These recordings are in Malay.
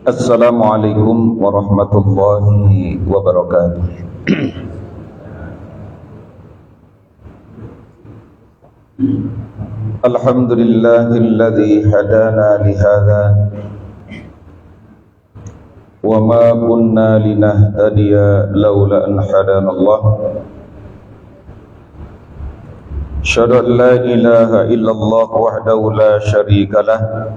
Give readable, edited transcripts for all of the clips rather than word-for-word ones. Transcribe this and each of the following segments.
Assalamualaikum warahmatullahi wabarakatuh. Alhamdulillahilladzi hadana lihadza wa ma kunna linahtadiya laula an hadanallah. Asyhadu an la ilaha illallah wahdahu la syarika lah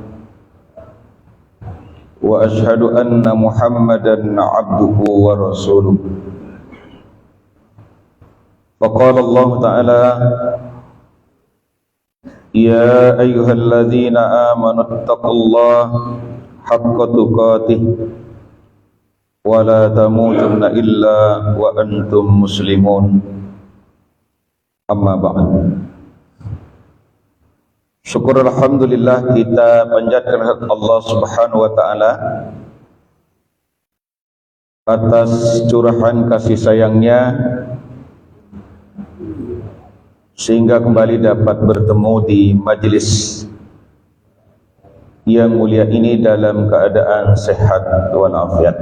wa asyhadu anna Muhammadan abduhu wa rasuluh. Faqala Allah Ta'ala: Ya ayyuhalladzina amanu taqullaha haqqa tuqatih wa la tamutunna illa wa antum muslimun. Amma ba'd. Syukur alhamdulillah, kita panjatkan Allah Subhanahu wa taala atas curahan kasih sayangnya sehingga kembali dapat bertemu di majelis yang mulia ini dalam keadaan sehat walafiat.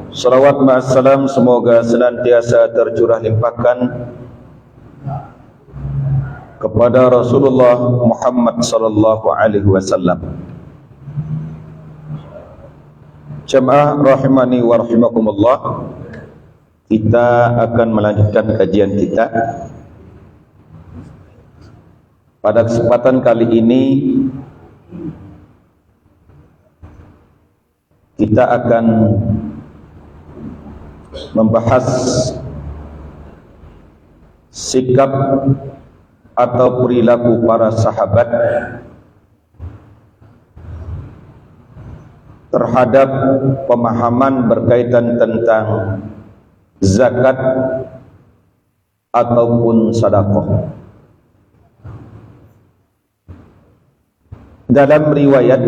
Salawat ma'assalam semoga senantiasa tercurah limpahkan kepada Rasulullah Muhammad sallallahu alaihi wasallam. Jamaah rahimani wa rahimakumullah, kita akan melanjutkan kajian kita. Pada kesempatan kali ini kita akan membahas sikap atau perilaku para sahabat terhadap pemahaman berkaitan tentang zakat ataupun sedekah. Dalam riwayat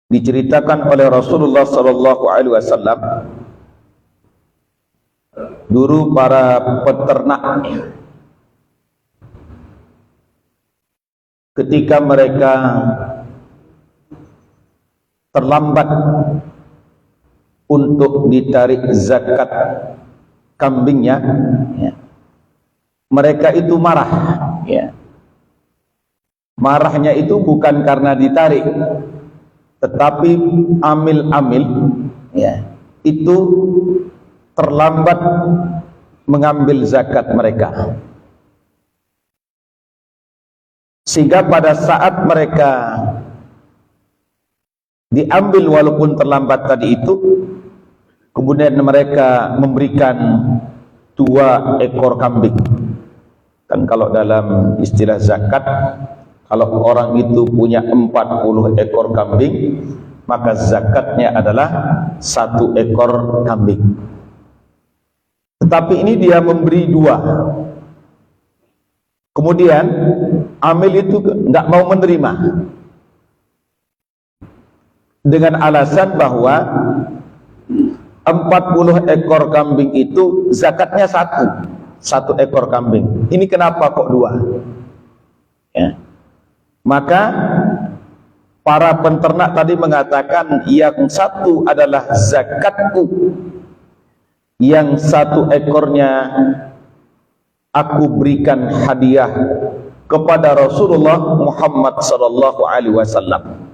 diceritakan oleh Rasulullah sallallahu alaihi wasallam, dulu para peternak ketika mereka terlambat untuk ditarik zakat kambingnya, mereka itu marah. Marahnya itu bukan karena ditarik, tetapi amil-amil itu terlambat mengambil zakat mereka, sehingga pada saat mereka diambil walaupun terlambat tadi itu, kemudian mereka memberikan 2 ekor kambing. Kan kalau dalam istilah zakat, kalau orang itu punya 40 ekor kambing, maka zakatnya adalah 1 ekor kambing. Tetapi ini dia memberi 2. Kemudian amil itu enggak mau menerima dengan alasan bahwa 40 ekor kambing itu zakatnya 1 ekor kambing. Ini kenapa kok 2? Maka para peternak tadi mengatakan, yang 1 adalah zakatku, yang 1 ekornya aku berikan hadiah kepada Rasulullah Muhammad sallallahu alaihi wasallam.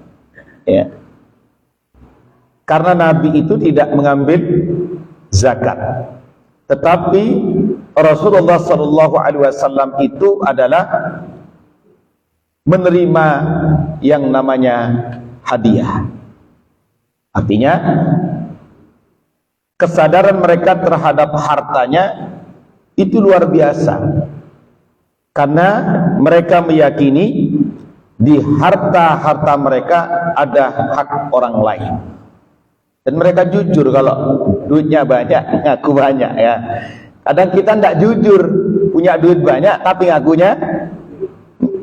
Karena Nabi itu tidak mengambil zakat, tetapi Rasulullah sallallahu alaihi wasallam itu adalah menerima yang namanya hadiah. Artinya kesadaran mereka terhadap hartanya itu luar biasa, karena mereka meyakini di harta-harta mereka ada hak orang lain. Dan mereka jujur, kalau duitnya banyak ngaku banyak ya. Kadang kita tidak jujur, punya duit banyak tapi ngakunya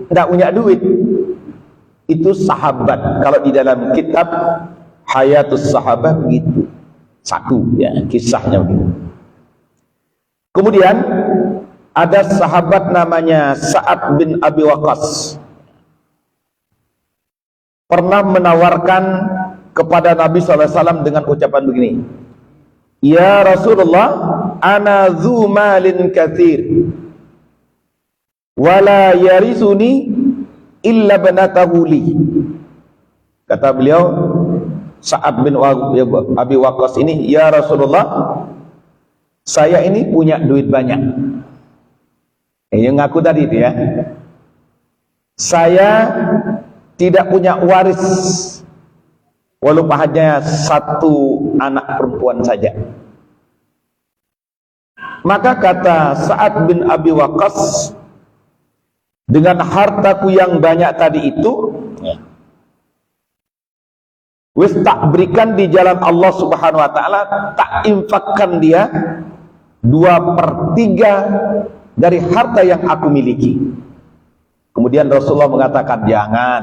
tidak punya duit. Itu sahabat. Kalau di dalam kitab Hayatus Sahabat begitu. Satu ya, kisahnya begitu. Kemudian ada sahabat namanya Sa'ad bin Abi Waqqas, pernah menawarkan kepada Nabi SAW dengan ucapan begini, ya Rasulullah, ana dzu malin katsir wala yarisuni illa banatahu li. Kata beliau, Sa'ad bin Abi Waqqas ini, ya Rasulullah, saya ini punya duit banyak. Yang ngaku tadi itu ya, saya tidak punya waris, walaupun hanya satu anak perempuan saja. Maka kata Sa'ad bin Abi Waqqas, dengan hartaku yang banyak tadi itu, wis tak berikan di jalan Allah Subhanahu wa ta'ala, tak infakkan dia 2/3 dari harta yang aku miliki. Kemudian Rasulullah mengatakan, jangan,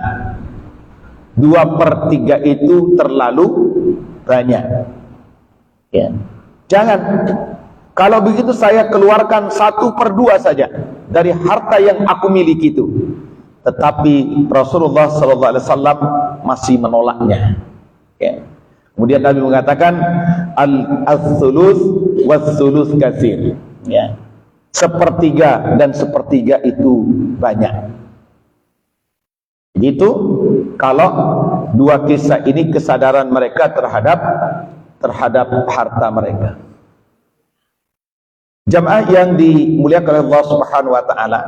2/3 itu terlalu banyak ya. Jangan, kalau begitu saya keluarkan 1/2 saja dari harta yang aku miliki itu. Tetapi Rasulullah SAW masih menolaknya ya. Kemudian Nabi mengatakan, al-thuluth was-thuluth katsir ya. 1/3 dan 1/3 itu banyak. Itu kalau dua kisah ini kesadaran mereka terhadap harta mereka. Jamaah yang dimuliakan oleh Allah Subhanahu wa ta'ala,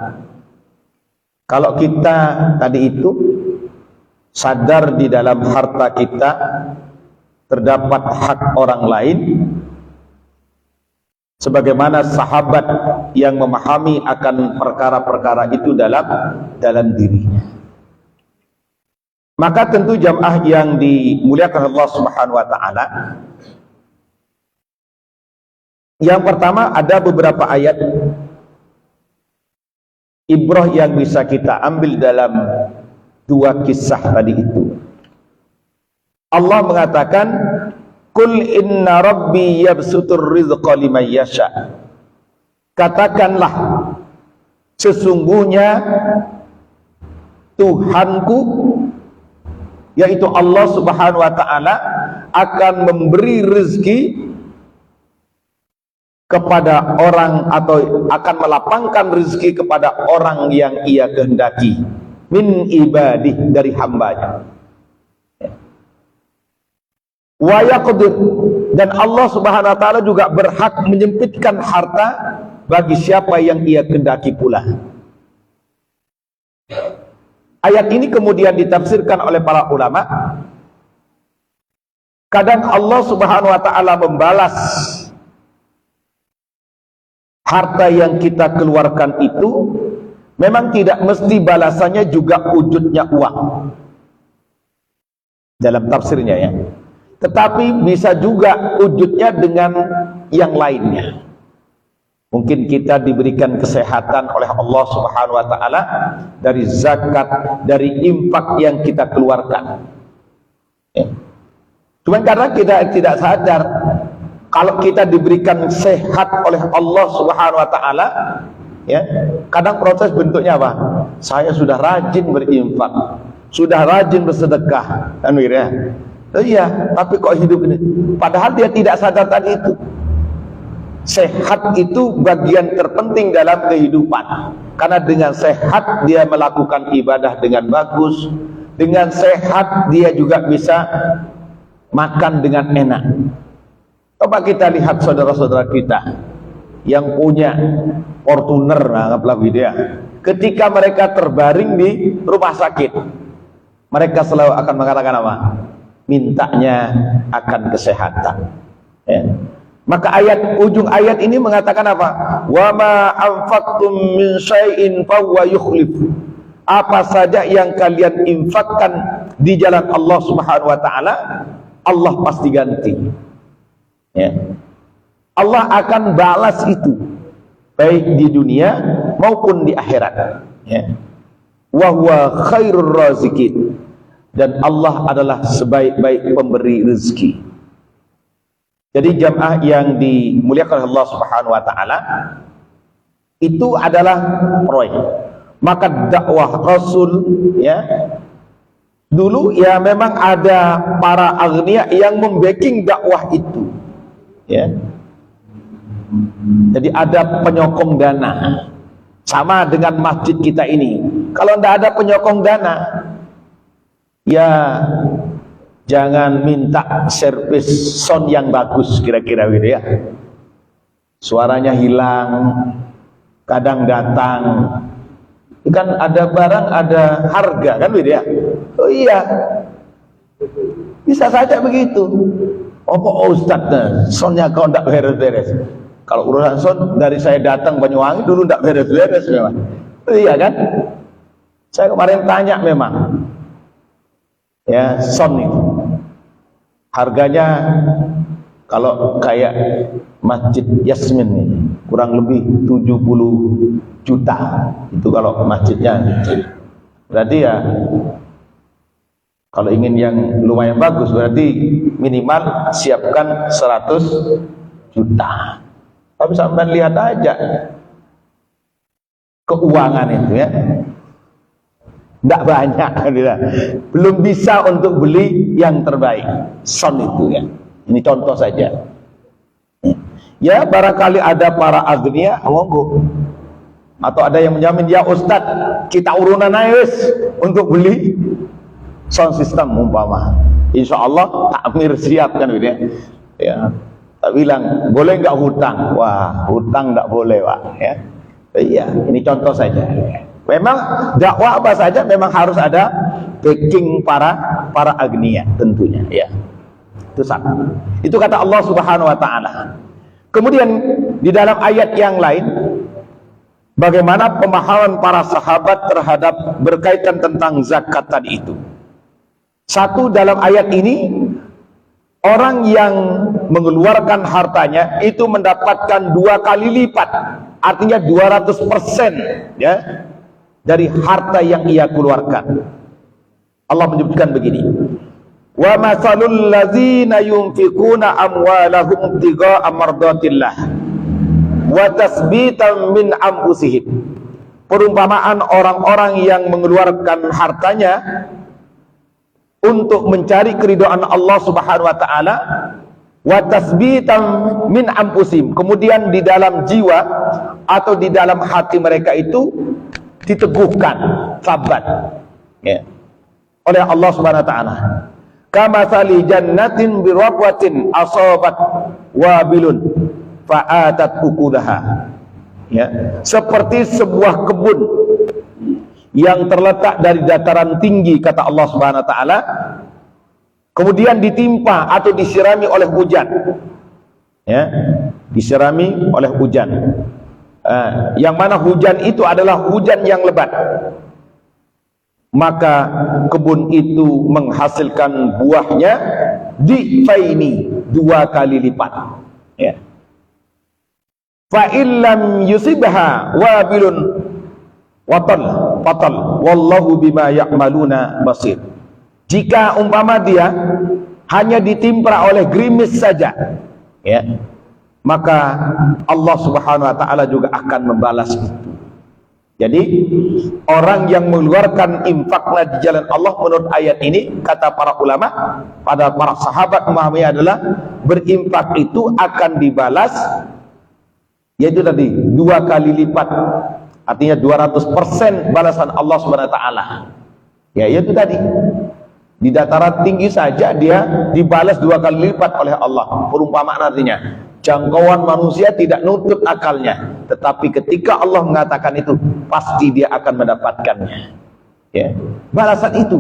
kalau kita tadi itu sadar di dalam harta kita terdapat hak orang lain, sebagaimana sahabat yang memahami akan perkara-perkara itu dalam dirinya, maka tentu jamaah yang dimuliakan Allah Subhanahu wa ta'ala, yang pertama ada beberapa ayat ibrah yang bisa kita ambil dalam dua kisah tadi itu. Allah mengatakan, Qul inna rabbi yabsutur rizqa liman yasha. Katakanlah, sesungguhnya Tuhanku, yaitu Allah Subhanahu wa ta'ala, akan memberi rezeki kepada orang, atau akan melapangkan rezeki kepada orang yang ia kehendaki, min ibadih, dari hambanya. Wa yaqdir, dan Allah Subhanahu wa ta'ala juga berhak menyempitkan harta bagi siapa yang ia kehendaki pula. Ayat ini kemudian ditafsirkan oleh para ulama. Kadang Allah Subhanahu wa ta'ala membalas harta yang kita keluarkan itu, memang tidak mesti balasannya juga wujudnya uang dalam tafsirnya ya, tetapi bisa juga wujudnya dengan yang lainnya. Mungkin kita diberikan kesehatan oleh Allah Subhanahu wa ta'ala dari zakat, dari infak yang kita keluarkan ya. Cuman karena kita tidak sadar, kalau kita diberikan sehat oleh Allah Subhanahu wa ta'ala ya, kadang proses bentuknya apa? Saya sudah rajin berinfak, sudah rajin bersedekah, kan ya? Iya, tapi kok hidup ini, padahal dia tidak sadar tadi itu. Sehat itu bagian terpenting dalam kehidupan, karena dengan sehat dia melakukan ibadah dengan bagus, dengan sehat dia juga bisa makan dengan enak. Coba kita lihat saudara-saudara kita yang punya Fortuner, anggaplah gitu ya, ketika mereka terbaring di rumah sakit, mereka selalu akan mengatakan apa? Mintanya akan kesehatan ya. Maka ujung ayat ini mengatakan apa? Wa ma anfaqtum min syai'in fahuwa yukhlif. Apa saja yang kalian infakkan di jalan Allah Subhanahu wa ta'ala, Allah pasti ganti ya. Allah akan balas itu baik di dunia maupun di akhirat ya. Wa huwa khairur raziqin, dan Allah adalah sebaik-baik pemberi rezeki. Jadi jamaah yang dimuliakan Allah Subhanahu wa taala, itu adalah proyek. Maka dakwah Rasul ya, dulu ya memang ada para agniya yang membacking dakwah itu ya. Jadi ada penyokong dana, sama dengan masjid kita ini. Kalau tidak ada penyokong dana, ya jangan minta servis sound yang bagus kira-kira gitu ya. Suaranya hilang, kadang datang. Kan ada barang, ada harga kan gitu ya. Oh iya, bisa saja begitu. Oh Ustadz, soundnya kau tidak beres-beres. Kalau urusan sound dari saya datang Banyuwangi dulu tidak beres-beres memang. Oh iya kan? Saya kemarin tanya memang, ya sound itu harganya kalau kayak Masjid Yasmin nih kurang lebih 70 juta itu kalau masjidnya kecil. Berarti ya kalau ingin yang lumayan bagus berarti minimal siapkan 100 juta. Tapi sampai lihat aja keuangan itu ya, tidak banyak, belum bisa untuk beli yang terbaik sound itu ya. Ini contoh saja. Ya barangkali ada para agniya, monggo. Atau ada yang menjamin, ya Ustadz kita urunan aja untuk beli sound system umpama. Insya Allah takmir siap kan gitu ya. Ya. Tak bilang boleh nggak hutang? Wah hutang nggak boleh Pak. Ya. Iya ini contoh saja. Memang dakwah apa saja memang harus ada backing para agniya tentunya ya. Itu satu. Itu kata Allah Subhanahu wa taala. Kemudian di dalam ayat yang lain bagaimana pemahaman para sahabat terhadap berkaitan tentang zakat tadi itu. Satu, dalam ayat ini orang yang mengeluarkan hartanya itu mendapatkan 2 kali lipat, artinya 200% ya dari harta yang ia keluarkan. Allah menyebutkan begini, wa masalul ladzina yunfikuna amwalahum ibtigha'a mardatillah wa tasbitan min anfusihim. Perumpamaan orang-orang yang mengeluarkan hartanya untuk mencari keridhaan Allah Subhanahu wa taala wa tasbitan min anfusihim, kemudian di dalam jiwa atau di dalam hati mereka itu diteguhkan, sabat ya, oleh Allah Subhanahu wa taala. Kamatsali jannatin birabwatin asabat wabilun fa'atat ukulaha ya, seperti sebuah kebun yang terletak dari dataran tinggi kata Allah Subhanahu wa taala, kemudian ditimpa atau disirami oleh hujan ya, disirami oleh hujan, yang mana hujan itu adalah hujan yang lebat, maka kebun itu menghasilkan buahnya difaini 2 kali lipat ya. Fa illam yusibha wabilun watal wallahu bima ya'maluna basir. Jika umpama dia hanya ditimpa oleh gerimis saja ya, maka Allah Subhanahu wa taala juga akan membalas itu. Jadi orang yang mengeluarkan infaknya di jalan Allah menurut ayat ini, kata para ulama, pada para sahabat memahami adalah berinfak itu akan dibalas, yaitu tadi 2 kali lipat, artinya 200% balasan Allah Subhanahu wa taala. Ya, yaitu tadi di dataran tinggi saja dia dibalas 2 kali lipat oleh Allah. Perumpamaan artinya jangkauan manusia tidak nuntut akalnya, tetapi ketika Allah mengatakan itu pasti dia akan mendapatkannya ya, balasan itu.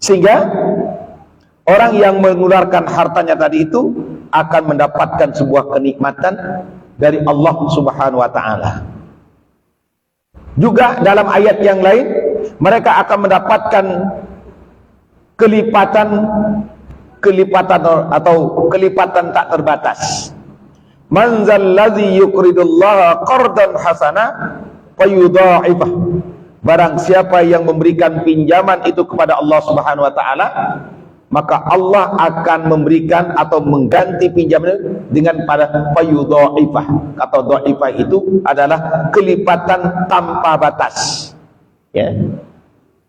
Sehingga orang yang mengeluarkan hartanya tadi itu akan mendapatkan sebuah kenikmatan dari Allah Subhanahu wa taala. Juga dalam ayat yang lain mereka akan mendapatkan kelipatan atau kelipatan tak terbatas. Man zalladzi yuqridullaha qardan hasana fayudha'ifah. Barang siapa yang memberikan pinjaman itu kepada Allah Subhanahu wa taala, maka Allah akan memberikan atau mengganti pinjaman dengan pada fayudha'ifah. Kata dha'ifah itu adalah kelipatan tanpa batas, ya.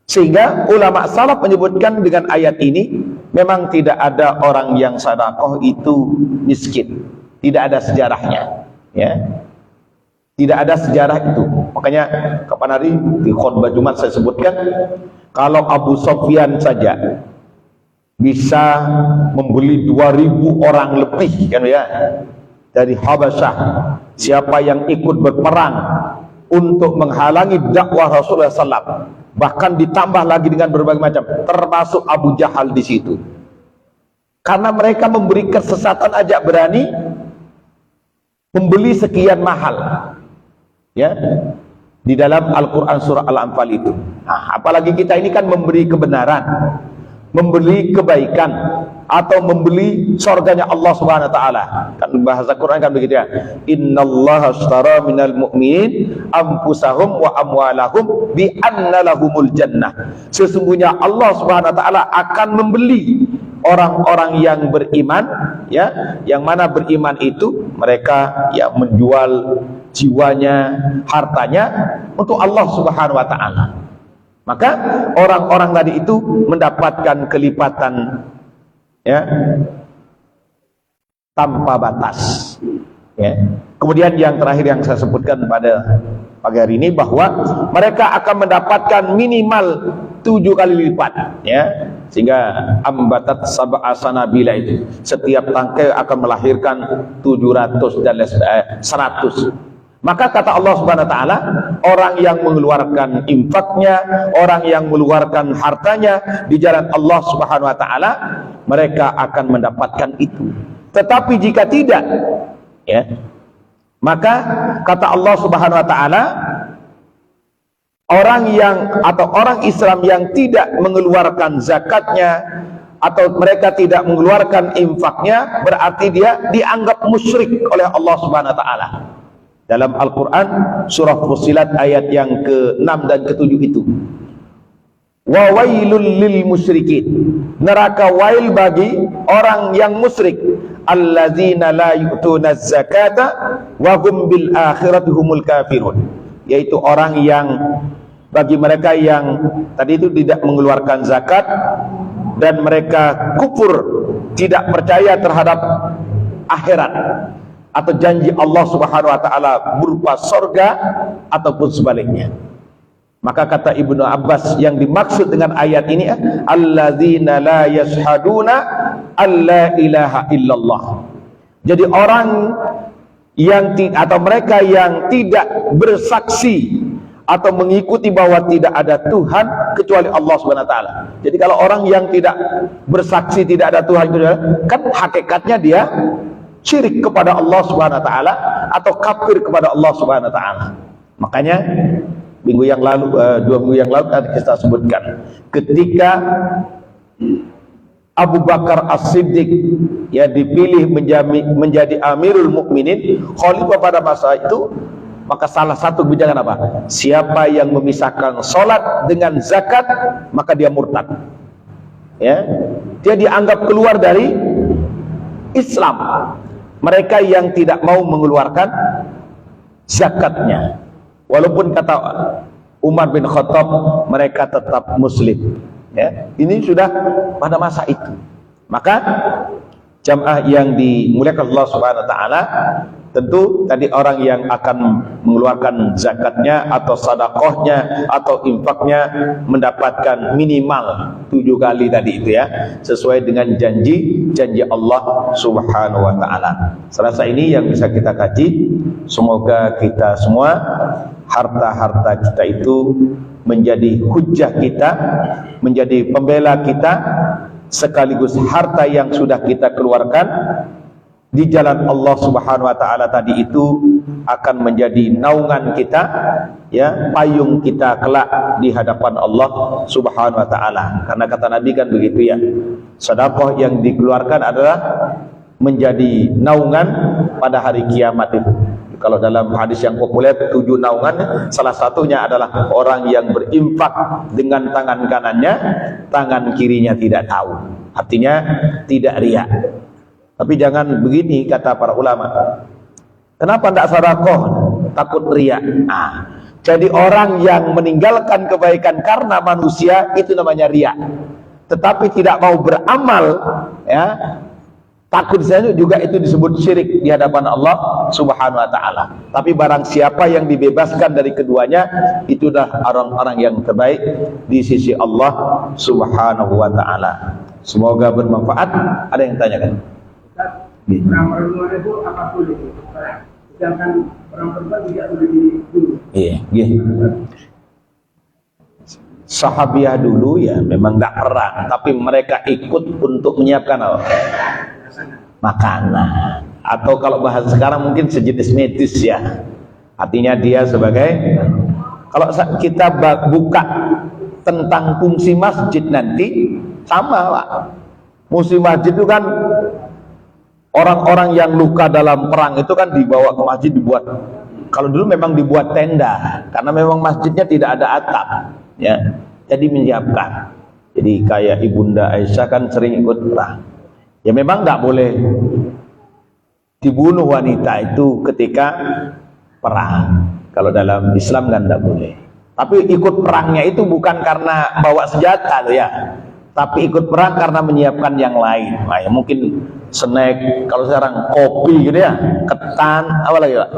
Sehingga ulama salaf menyebutkan dengan ayat ini memang tidak ada orang yang sedekah itu miskin, tidak ada sejarahnya, ya. Tidak ada sejarah itu. Makanya kapan hari di khutbah Jumat saya sebutkan, kalau Abu Sufyan saja bisa membeli 2000 orang lebih, kan ya, dari Habasyah, siapa yang ikut berperang untuk menghalangi dakwah Rasulullah SAW, bahkan ditambah lagi dengan berbagai macam, termasuk Abu Jahal di situ. Karena mereka memberi kesesatan aja berani membeli sekian mahal, ya, di dalam Al-Quran surah Al-Anfal itu. Nah, apalagi kita ini kan memberi kebenaran, membeli kebaikan, atau membeli surganya Allah Subhanahu wa taala. Kan bahasa Quran kan begitu ya. Innallaha ashtara minal mu'minin anfusahum wa amwalahum bi anna lahumul jannah. Sesungguhnya Allah Subhanahu wa taala akan membeli orang-orang yang beriman, ya, yang mana beriman itu mereka ya menjual jiwanya, hartanya untuk Allah Subhanahu wa taala. Maka orang-orang tadi itu mendapatkan kelipatan, ya, tanpa batas, ya. Kemudian yang terakhir yang saya sebutkan pada pagi hari ini, bahwa mereka akan mendapatkan minimal 7 kali lipat, ya, sehingga ambatat sab'a sanabila itu setiap tangkai akan melahirkan 700 dan 100. Maka kata Allah Subhanahu wa taala, orang yang mengeluarkan infaknya, orang yang mengeluarkan hartanya di jalan Allah Subhanahu wa taala, mereka akan mendapatkan itu. Tetapi jika tidak, ya, maka kata Allah Subhanahu wa taala, orang yang atau orang Islam yang tidak mengeluarkan zakatnya atau mereka tidak mengeluarkan infaknya, berarti dia dianggap musyrik oleh Allah Subhanahu wa taala. Dalam Al-Quran surah Fussilat ayat yang ke-6 dan ke-7 itu, wa wailul lil musyrikin, neraka wail bagi orang yang musyrik, allazina la yu'tuna zakata wa hum bil akhirati humul kafirun, yaitu orang yang, bagi mereka yang tadi itu tidak mengeluarkan zakat dan mereka kufur, tidak percaya terhadap akhirat atau janji Allah Subhanahu wa taala berupa surga ataupun sebaliknya. Maka kata Ibnu Abbas, yang dimaksud dengan ayat ini, alladzina la yashhaduna alla ilaha illallah. Jadi orang yang atau mereka yang tidak bersaksi atau mengikuti bahwa tidak ada Tuhan kecuali Allah Subhanahu wa taala. Jadi kalau orang yang tidak bersaksi tidak ada Tuhan itu kan hakikatnya dia syirik kepada Allah Subhanahu wa taala atau kafir kepada Allah Subhanahu wa taala. Makanya minggu yang lalu, 2 minggu yang lalu tadi kita sebutkan, ketika Abu Bakar As-Siddiq ya dipilih menjadi Amirul Mukminin, khalifah pada masa itu, maka salah satu kebijakan apa? Siapa yang memisahkan sholat dengan zakat, maka dia murtad. Ya, dia dianggap keluar dari Islam. Mereka yang tidak mau mengeluarkan zakatnya, walaupun kata Umar bin Khattab mereka tetap muslim, ya. Ini sudah pada masa itu. Maka jamaah yang dimuliakan Allah Subhanahu wa taala, tentu tadi orang yang akan mengeluarkan zakatnya atau sedekahnya atau infaknya mendapatkan minimal 7 kali tadi itu, ya, sesuai dengan janji Allah Subhanahu wa taala. Selasa ini yang bisa kita kaji, semoga kita semua harta-harta kita itu menjadi hujjah kita, menjadi pembela kita, sekaligus harta yang sudah kita keluarkan di jalan Allah Subhanahu wa taala tadi itu akan menjadi naungan kita, ya, payung kita kelak di hadapan Allah Subhanahu wa taala. Karena kata Nabi kan begitu, ya, sedekah yang dikeluarkan adalah menjadi naungan pada hari kiamat itu. kalau dalam hadis yang populer 7 naungan, salah satunya adalah orang yang berinfak dengan tangan kanannya, tangan kirinya tidak tahu. Artinya tidak riya. Tapi jangan begini kata para ulama. Kenapa tidak sedekah? Takut riya. Jadi orang yang meninggalkan kebaikan karena manusia itu namanya riya. Tetapi tidak mau beramal, ya, takut saja juga itu disebut syirik di hadapan Allah Subhanahu wa taala. Tapi barang siapa yang dibebaskan dari keduanya, itulah orang-orang yang terbaik di sisi Allah Subhanahu wa taala. Semoga bermanfaat. Ada yang tanyakan? Perang perempuan itu apa boleh? Sedangkan perang perempuan tidak boleh dibunuh. Iya. Sahabiah dulu ya memang tidak perang, tapi mereka ikut untuk menyiapkan apa? Makanan. Atau kalau bahasa sekarang mungkin sejenis medis ya. Artinya dia sebagai, kalau kita buka tentang fungsi masjid nanti sama Pak. Fungsi masjid itu kan orang-orang yang luka dalam perang itu kan dibawa ke masjid, dibuat. Kalau dulu memang dibuat tenda karena memang masjidnya tidak ada atap. Ya, jadi menyiapkan. Jadi kayak Ibunda Aisyah kan sering ikut perang. Ya memang nggak boleh dibunuh wanita itu ketika perang. Kalau dalam Islam kan nggak boleh. Tapi ikut perangnya itu bukan karena bawa senjata loh ya. Tapi ikut perang karena menyiapkan yang lain. Nah, ya mungkin snack, kalau sekarang kopi gitu ya, ketan, apa lagi Pak?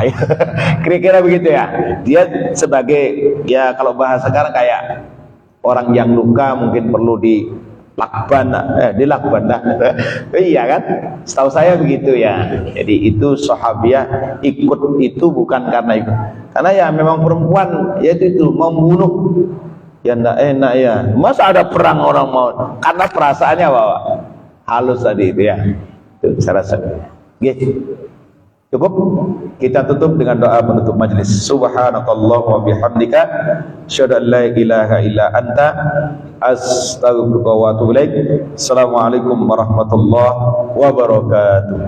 Ya. Kira-kira begitu ya. Dia sebagai, ya kalau bahasa sekarang kayak orang yang luka mungkin perlu dilakban lah. Iya kan? Setahu saya begitu ya. Jadi itu sahabiah ikut itu bukan karena itu. Karena ya memang perempuan yaitu itu membunuh. Ya enggak enak ya. Masa ada perang orang mau, karena perasaannya Bapak halus tadi itu ya. Itu saya rasa. Cukup. Kita tutup dengan doa penutup majelis. Subhanakallah wa bihamdika asyhadu an la ilaha illa anta astaghfiruka wa atubu ilaik. Assalamualaikum warahmatullahi wabarakatuh.